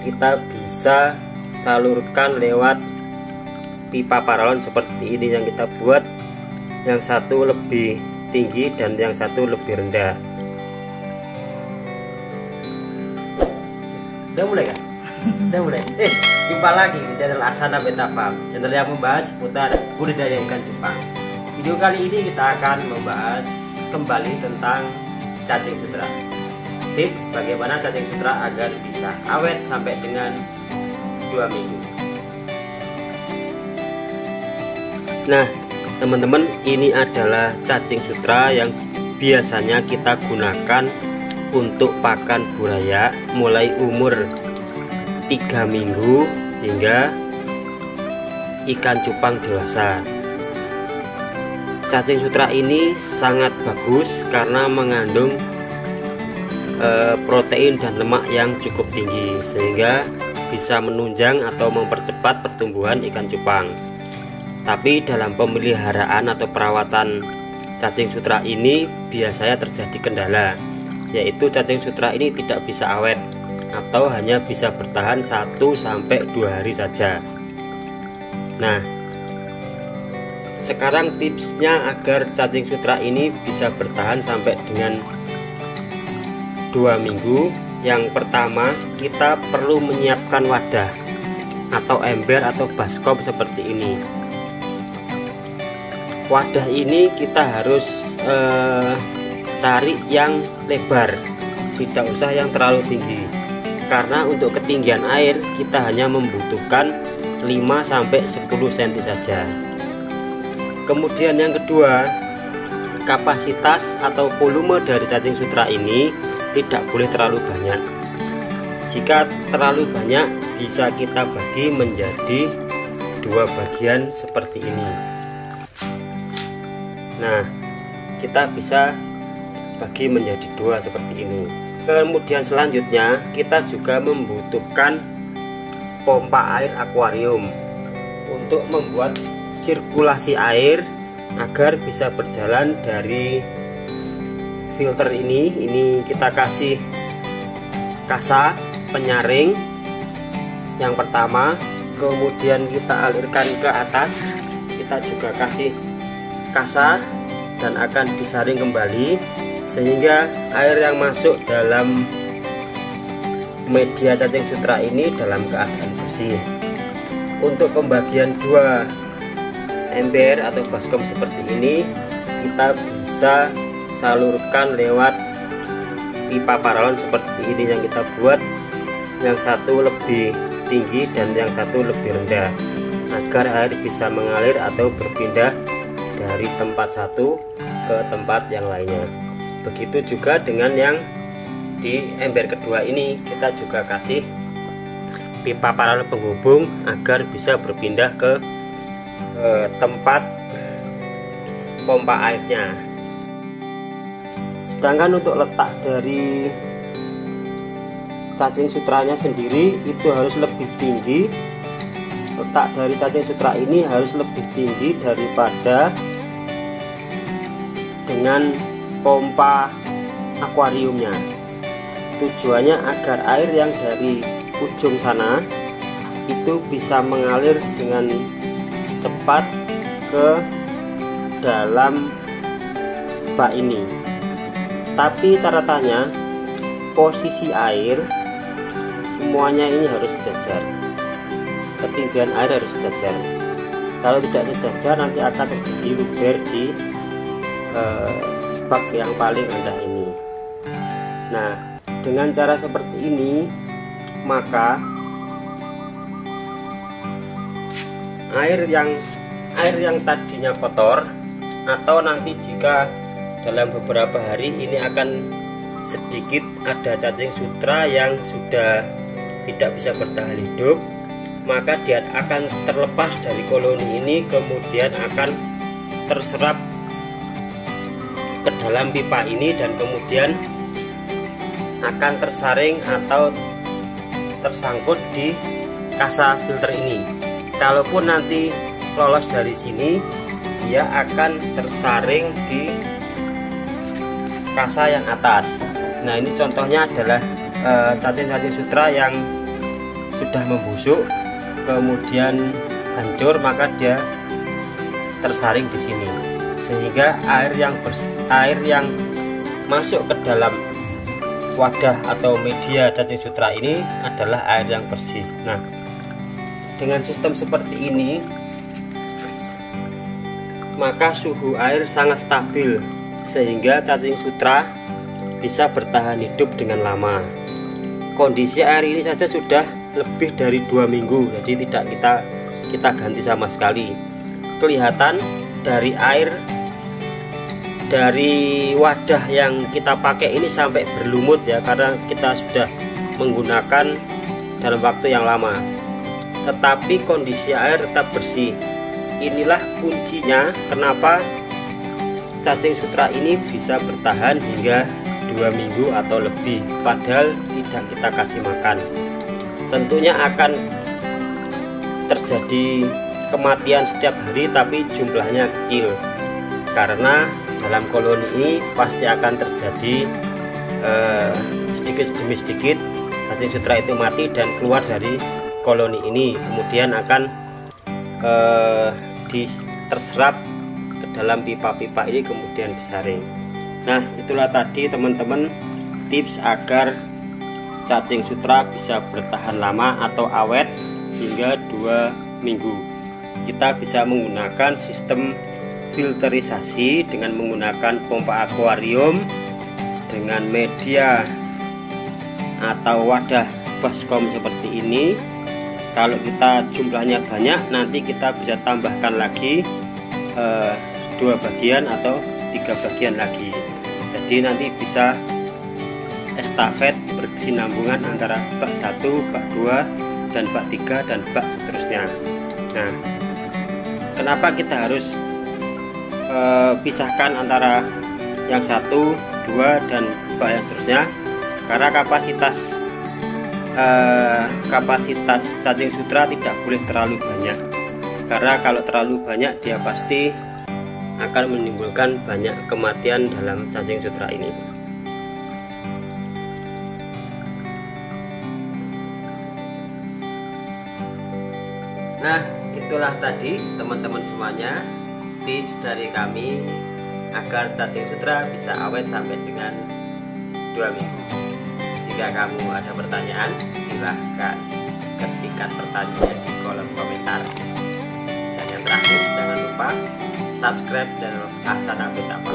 kita bisa salurkan lewat pipa paralon seperti ini yang kita buat. Yang satu lebih tinggi dan yang satu lebih rendah. Udah mulai kan? Udah mulai. Jumpa lagi di channel Asana Beta Farm, channel yang membahas seputar budidaya ikan cupang. Video kali ini kita akan membahas kembali tentang cacing sutra. Tips bagaimana cacing sutra agar bisa awet sampai dengan 2 minggu. Nah, teman-teman, ini adalah cacing sutra yang biasanya kita gunakan untuk pakan buraya mulai umur 3 minggu hingga ikan cupang dewasa. Cacing sutra ini sangat bagus karena mengandung protein dan lemak yang cukup tinggi, sehingga bisa menunjang atau mempercepat pertumbuhan ikan cupang. Tapi dalam pemeliharaan atau perawatan cacing sutra ini biasanya terjadi kendala, yaitu cacing sutra ini tidak bisa awet atau hanya bisa bertahan 1-2 hari saja. Nah, sekarang tipsnya agar cacing sutra ini bisa bertahan sampai dengan 2 minggu. Yang pertama, kita perlu menyiapkan wadah atau ember atau baskom seperti ini. Wadah ini kita harus cari yang lebar, tidak usah yang terlalu tinggi, karena untuk ketinggian air kita hanya membutuhkan 5-10 cm saja. Kemudian yang kedua, kapasitas atau volume dari cacing sutra ini tidak boleh terlalu banyak. Jika terlalu banyak, bisa kita bagi menjadi 2 bagian seperti ini. Nah, kita bisa bagi menjadi 2 seperti ini. Kemudian selanjutnya kita juga membutuhkan pompa air akuarium untuk membuat sirkulasi air agar bisa berjalan dari filter ini kita kasih kasa penyaring yang pertama, kemudian kita alirkan ke atas, kita juga kasih kasa dan akan disaring kembali sehingga air yang masuk dalam media cacing sutra ini dalam keadaan bersih. Untuk pembagian 2 ember atau baskom seperti ini kita bisa salurkan lewat pipa paralon seperti ini yang kita buat. Yang satu lebih tinggi dan yang satu lebih rendah, agar air bisa mengalir atau berpindah dari tempat satu ke tempat yang lainnya. Begitu juga dengan yang di ember kedua ini, kita juga kasih pipa paralon penghubung agar bisa berpindah ke tempat pompa airnya. Sedangkan untuk letak dari cacing sutranya sendiri itu harus lebih tinggi. Letak dari cacing sutra ini harus lebih tinggi daripada dengan pompa akuariumnya. Tujuannya agar air yang dari ujung sana itu bisa mengalir dengan cepat ke dalam bak ini. Tapi catatannya, posisi air semuanya ini harus sejajar, ketinggian air harus sejajar. Kalau tidak sejajar nanti akan terjadi luber di bak yang paling rendah ini. Nah, dengan cara seperti ini maka air yang tadinya kotor, atau nanti jika dalam beberapa hari ini akan sedikit ada cacing sutra yang sudah tidak bisa bertahan hidup, maka dia akan terlepas dari koloni ini, kemudian akan terserap ke dalam pipa ini dan kemudian akan tersaring atau tersangkut di kasa filter ini. Kalaupun nanti lolos dari sini, dia akan tersaring di kasa yang atas. Nah, ini contohnya adalah cacing-cacing sutra yang sudah membusuk kemudian hancur, maka dia tersaring di sini, sehingga air yang masuk ke dalam wadah atau media cacing sutra ini adalah air yang bersih. Nah, dengan sistem seperti ini maka suhu air sangat stabil sehingga cacing sutra bisa bertahan hidup dengan lama. Kondisi air ini saja sudah lebih dari 2 minggu, jadi tidak kita ganti sama sekali. Kelihatan dari air dari wadah yang kita pakai ini sampai berlumut ya, karena kita sudah menggunakan dalam waktu yang lama, tetapi kondisi air tetap bersih. Inilah kuncinya kenapa cacing sutra ini bisa bertahan hingga 2 minggu atau lebih padahal tidak kita kasih makan. Tentunya akan terjadi kematian setiap hari, tapi jumlahnya kecil karena dalam koloni ini pasti akan terjadi sedikit demi sedikit cacing sutra itu mati dan keluar dari koloni ini, kemudian akan terserap ke dalam pipa-pipa ini kemudian disaring. Nah, itulah tadi teman-teman tips agar cacing sutra bisa bertahan lama atau awet hingga 2 minggu. Kita bisa menggunakan sistem filterisasi dengan menggunakan pompa akuarium dengan media atau wadah baskom seperti ini. Kalau kita jumlahnya banyak, nanti kita bisa tambahkan lagi 2 bagian atau 3 bagian lagi. Jadi nanti bisa estafet berkesinambungan antara bak 1, bak 2, dan bak 3 dan bak seterusnya. Nah, kenapa kita harus pisahkan antara yang 1, 2 dan bak yang seterusnya? Karena kapasitas cacing sutra tidak boleh terlalu banyak, karena kalau terlalu banyak dia pasti akan menimbulkan banyak kematian dalam cacing sutra ini. Nah, itulah tadi teman-teman semuanya tips dari kami agar cacing sutra bisa awet sampai dengan 2 minggu. Jika kamu ada pertanyaan, silahkan ketikkan pertanyaan di kolom komentar. Dan yang terakhir, jangan lupa subscribe channel Hasan Update Apa.